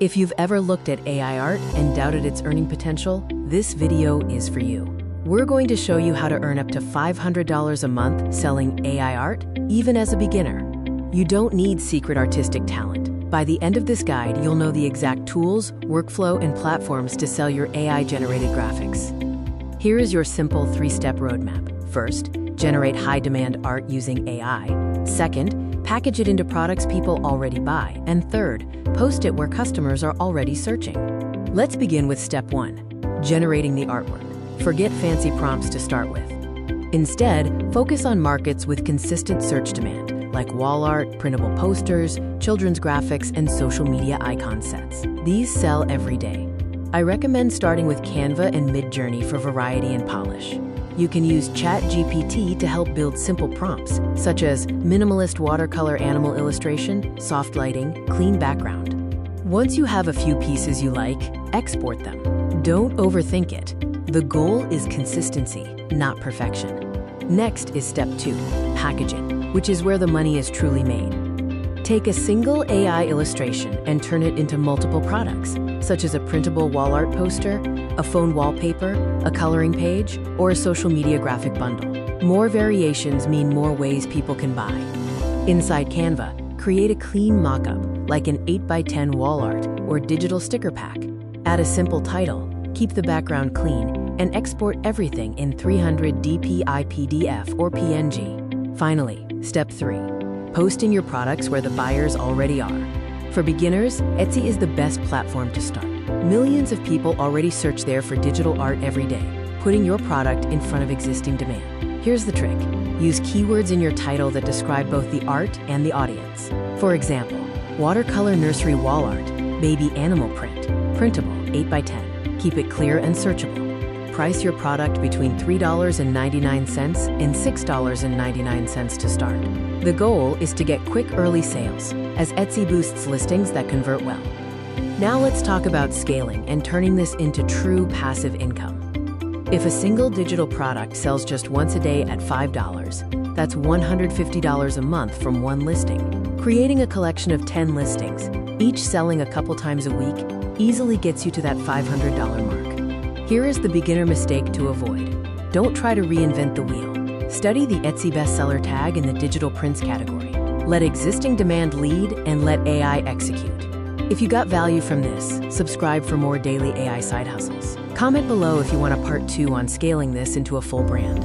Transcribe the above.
If you've ever looked at AI art and doubted its earning potential, this video is for you. We're going to show you how to earn up to $500 a month selling AI art, even as a beginner. You don't need secret artistic talent. By the end of this guide, you'll know the exact tools, workflow, and platforms to sell your AI-generated graphics. Here is your simple 3-step roadmap. First, generate high-demand art using AI. Second, package it into products people already buy. And third, post it where customers are already searching. Let's begin with step 1, generating the artwork. Forget fancy prompts to start with. Instead, focus on markets with consistent search demand, like wall art, printable posters, children's graphics, and social media icon sets. These sell every day. I recommend starting with Canva and Midjourney for variety and polish. You can use ChatGPT to help build simple prompts, such as minimalist watercolor animal illustration, soft lighting, clean background. Once you have a few pieces you like, export them. Don't overthink it. The goal is consistency, not perfection. Next is step 2, packaging, which is where the money is truly made. Take a single AI illustration and turn it into multiple products, such as a printable wall art poster, a phone wallpaper, a coloring page, or a social media graphic bundle. More variations mean more ways people can buy. Inside Canva, create a clean mock-up, like an 8x10 wall art or digital sticker pack. Add a simple title, keep the background clean, and export everything in 300 dpi PDF or PNG. Finally, step 3, posting your products where the buyers already are. For beginners, Etsy is the best platform to start. Millions of people already search there for digital art every day, putting your product in front of existing demand. Here's the trick. Use keywords in your title that describe both the art and the audience. For example, watercolor nursery wall art, baby animal print, printable 8x10. Keep it clear and searchable. Price your product between $3.99 and $6.99 to start. The goal is to get quick early sales, as Etsy boosts listings that convert well. Now let's talk about scaling and turning this into true passive income. If a single digital product sells just once a day at $5, that's $150 a month from one listing. Creating a collection of 10 listings, each selling a couple times a week, easily gets you to that $500 mark. Here is the beginner mistake to avoid. Don't try to reinvent the wheel. Study the Etsy bestseller tag in the digital prints category. Let existing demand lead and let AI execute. If you got value from this, subscribe for more daily AI side hustles. Comment below if you want a part 2 on scaling this into a full brand.